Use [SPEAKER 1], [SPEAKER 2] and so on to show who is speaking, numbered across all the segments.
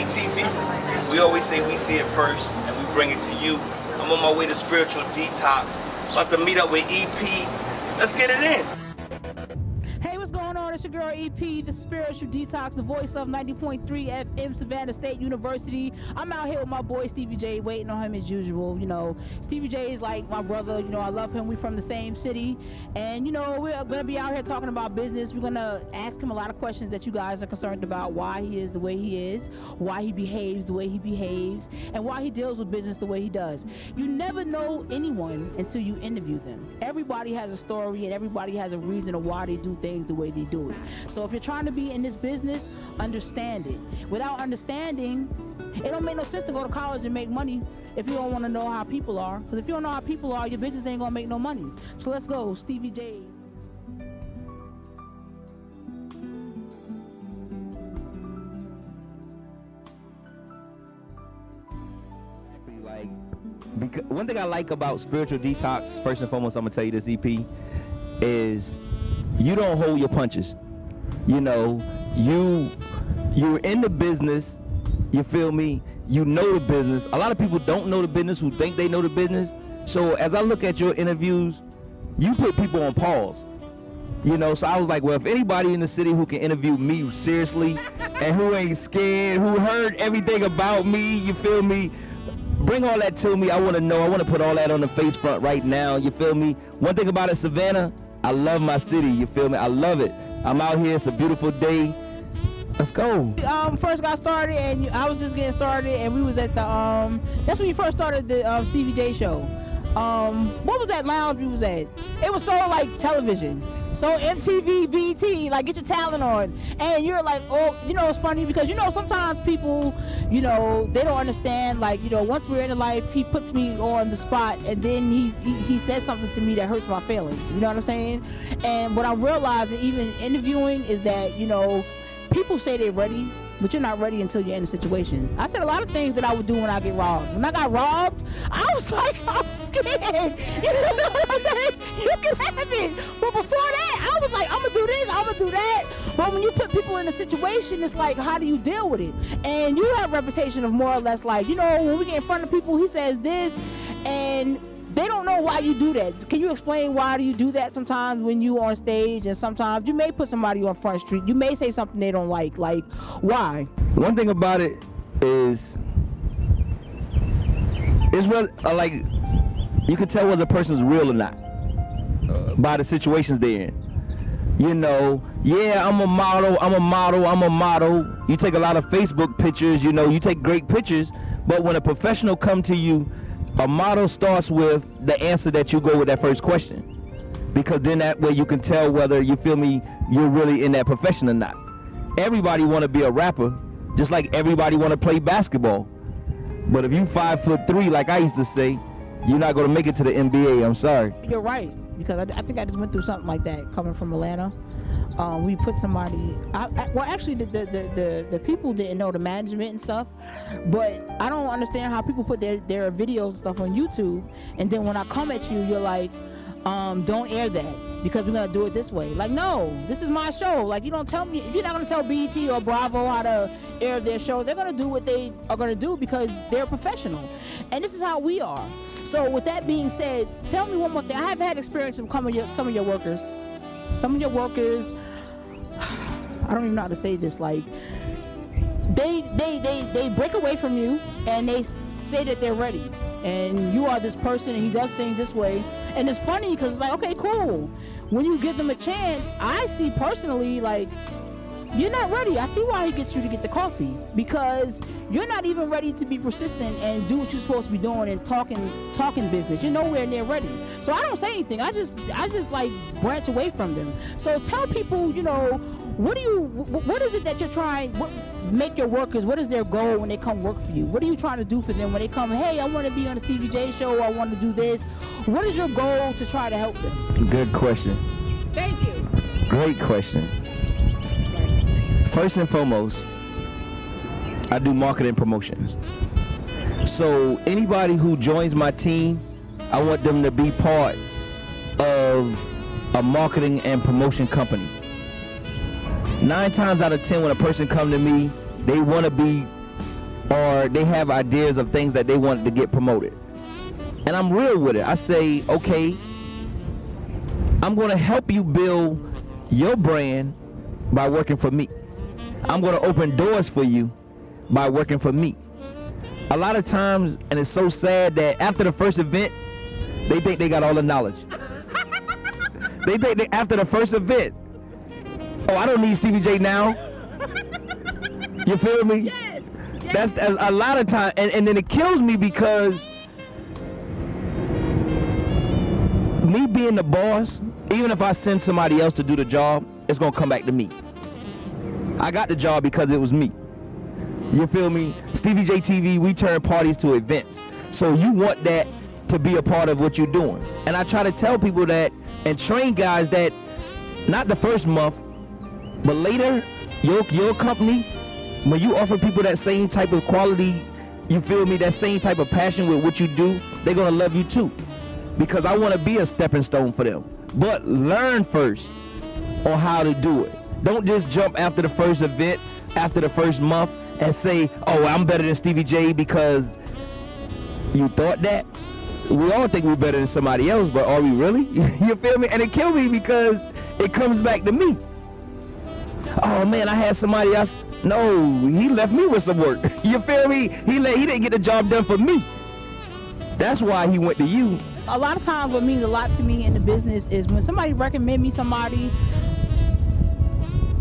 [SPEAKER 1] TV. We always say we see it first and we bring it to you. I'm on my way to Spiritual Detox. About to meet up with EP. Let's get it in.
[SPEAKER 2] Hey, what's going on? It's your girl EP, the Spiritual Detox, the voice of 90.3 FM, Savannah State University. I'm out here with my boy Stevie J, waiting on him as usual. You know, Stevie J is like my brother. You know, I love him. We from the same city. And, you know, we're going to be out here talking about business. We're going to ask him a lot of questions that you guys are concerned about, why he is the way he is, why he behaves the way he behaves, and why he deals with business the way he does. You never know anyone until you interview them. Everybody has a story and everybody has a reason of why they do things the way they do it. So if you're trying to be in this business, understand it. Without understanding, it don't make no sense to go to college and make money if you don't want to know how people are. Because if you don't know how people are, your business ain't gonna make no money. So let's go, Stevie J.
[SPEAKER 3] Because one thing I like about Spiritual Detox, first and foremost, I'm gonna tell you this, EP, is you don't hold your punches. You know, you're in the business, you feel me? You know the business. A lot of people don't know the business who think they know the business. So as I look at your interviews, you put people on pause. You know, so I was like, well, if anybody in the city who can interview me seriously and who ain't scared, who heard everything about me, you feel me? Bring all that to me. I want to know. I want to put all that on the face front right now. You feel me? One thing about it, Savannah, I love my city. You feel me? I love it. I'm out here. It's a beautiful day. Let's go.
[SPEAKER 2] First got started, and I was just getting started, and we was at the that's when you first started the Stevie J show. What was that lounge we was at? It was so like television. So MTV, BT, like get your talent on. And you're like, oh, you know, it's funny because, you know, sometimes people, you know, they don't understand, like, you know, once we're in the life, he puts me on the spot and then he says something to me that hurts my feelings. You know what I'm saying? And what I'm realizing, even interviewing, is that, you know, people say they're ready, but you're not ready until you're in a situation. I said a lot of things that I would do when I get robbed. When I got robbed, I was like, I'm scared. You know what I'm saying? You can have it. But before that, I was like, I'm gonna do this, I'm gonna do that. But when you put people in a situation, it's like, how do you deal with it? And you have a reputation of more or less like, you know, when we get in front of people, he says this, and they don't know why you do that. Can you explain why do you do that sometimes when you on stage, and sometimes you may put somebody on Front Street, you may say something they don't like why?
[SPEAKER 3] One thing about it is what like you can tell whether a person's real or not by the situations they're in. You know, yeah, I'm a model. You take a lot of Facebook pictures, you know, you take great pictures, but when a professional come to you, a model starts with the answer that you go with that first question, because then that way you can tell whether, you feel me, you're really in that profession or not. Everybody want to be a rapper, just like everybody want to play basketball. But if you 5'3", like I used to say, you're not going to make it to the NBA. I'm sorry.
[SPEAKER 2] You're right, because I think I just went through something like that coming from Atlanta. We put somebody, well, actually the people didn't know the management and stuff, but I don't understand how people put their videos and stuff on YouTube, and then when I come at you, you're like, don't air that because we're gonna do it this way. Like, no, this is my show. Like, you don't tell me, you're not gonna tell BET or Bravo how to air their show. They're gonna do what they are gonna do because they're professional, and this is how we are. So with that being said, tell me one more thing. I have had experience with some of your workers. Some of your workers, I don't even know how to say this, like, they break away from you and they say that they're ready. And you are this person and he does things this way. And it's funny because it's like, okay, cool. When you give them a chance, I see personally, like, you're not ready. I see why he gets you to get the coffee, because you're not even ready to be persistent and do what you're supposed to be doing and talking business. You're nowhere near ready. So I don't say anything. I just like branch away from them. So tell people, you know, what is it that you're trying, make your workers, what is their goal when they come work for you? What are you trying to do for them when they come, hey, I want to be on the Stevie J show, or I want to do this? What is your goal to try to help them?
[SPEAKER 3] Good question.
[SPEAKER 2] Thank you.
[SPEAKER 3] Great question. First and foremost, I do marketing promotions. So anybody who joins my team, I want them to be part of a marketing and promotion company. 9 times out of 10 when a person come to me, they want to be or they have ideas of things that they want to get promoted. And I'm real with it. I say, okay, I'm going to help you build your brand by working for me. I'm going to open doors for you by working for me. A lot of times, and it's so sad that after the first event, they think they got all the knowledge. They think after the first event, oh, I don't need Stevie J now. You feel me?
[SPEAKER 2] Yes.
[SPEAKER 3] That's a lot of time, and then it kills me because me being the boss, even if I send somebody else to do the job, it's gonna come back to me. I got the job because it was me. You feel me? Stevie J TV, we turn parties to events. So you want that to be a part of what you're doing. And I try to tell people that and train guys that not the first month, but later, your company, when you offer people that same type of quality, you feel me, that same type of passion with what you do, they're gonna love you too. Because I wanna be a stepping stone for them. But learn first on how to do it. Don't just jump after the first event, after the first month, and say, oh, I'm better than Stevie J because you thought that. We all think we're better than somebody else, but are we really? You feel me? And it killed me because it comes back to me. Oh man, I had somebody else. No, he left me with some work. You feel me? He didn't get the job done for me. That's why he went to you.
[SPEAKER 2] A lot of times what means a lot to me in the business is when somebody recommend me somebody,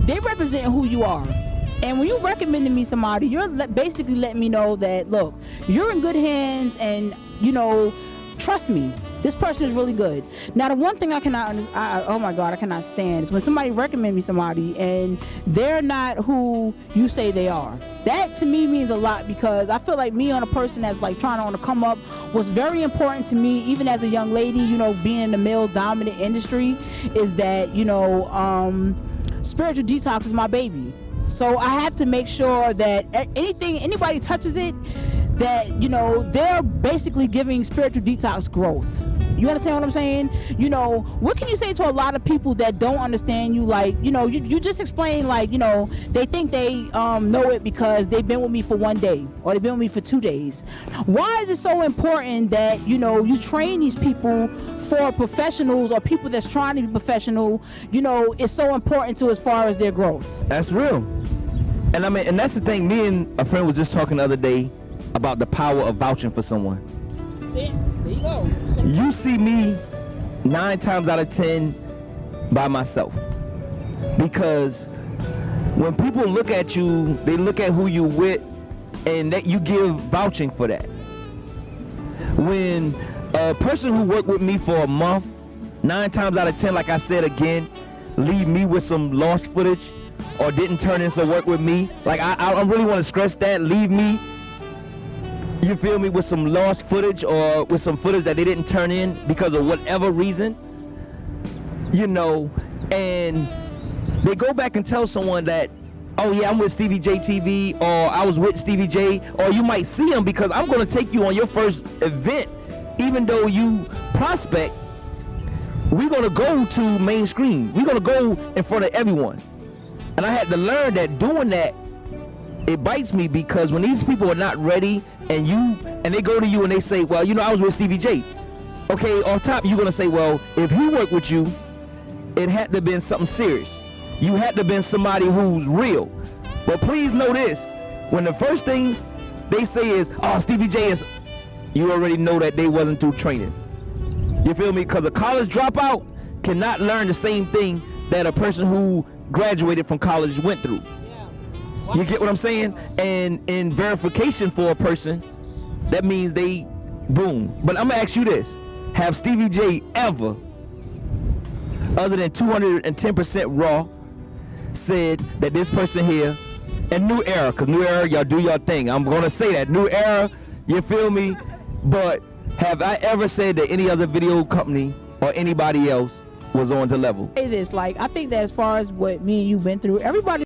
[SPEAKER 2] they represent who you are. And when you recommending me somebody, you're basically letting me know that, look, you're in good hands and, you know, trust me, this person is really good. Now, the one thing I cannot oh my God, I cannot stand is when somebody recommend me somebody and they're not who you say they are. That to me means a lot because I feel like me on a person that's like trying to come up, what's very important to me, even as a young lady, you know, being in the male dominant industry, is that, you know, spiritual detox is my baby. So I have to make sure that anybody touches it, that, you know, they're basically giving spiritual detox growth. You understand what I'm saying? You know, what can you say to a lot of people that don't understand you? Like, you know, you just explain, like, you know, they think they know it because they've been with me for 1 day or they've been with me for 2 days. Why is it so important that, you know, you train these people for professionals or people that's trying to be professional? You know, it's so important to as far as their growth.
[SPEAKER 3] That's real. And I mean, and that's the thing, me and a friend was just talking the other day about the power of vouching for someone.
[SPEAKER 2] Yeah, there you go.
[SPEAKER 3] You see me 9 times out of 10 by myself. Because when people look at you, they look at who you with and that you give vouching for that. When a person who worked with me for a month, 9 times out of 10, like I said again, leave me with some lost footage or didn't turn in some work with me. Like I really want to stress that, leave me, you feel me, with some lost footage or with some footage that they didn't turn in because of whatever reason, you know, and they go back and tell someone that, oh yeah, I'm with Stevie J TV, or I was with Stevie J, or you might see him because I'm going to take you on your first event. Even though you prospect, we're going to go to mainstream. We're going to go in front of everyone. And I had to learn that doing that, it bites me because when these people are not ready and they go to you and they say, well, you know, I was with Stevie J. Okay, off top, you're going to say, well, if he worked with you, it had to have been something serious. You had to have been somebody who's real. But please know this, when the first thing they say is, oh, Stevie J is, you already know that they wasn't through training. You feel me? Because a college dropout cannot learn the same thing that a person who graduated from college went through. You get what I'm saying? And in verification for a person, that means they, boom. But I'm gonna ask you this. Have Stevie J ever, other than 210% raw, said that this person here, and New Era, because New Era, y'all do your thing. I'm gonna say that, New Era, you feel me? But have I ever said that any other video company or anybody else was on the level?
[SPEAKER 2] Say this, like, I think that as far as what me and you been through, everybody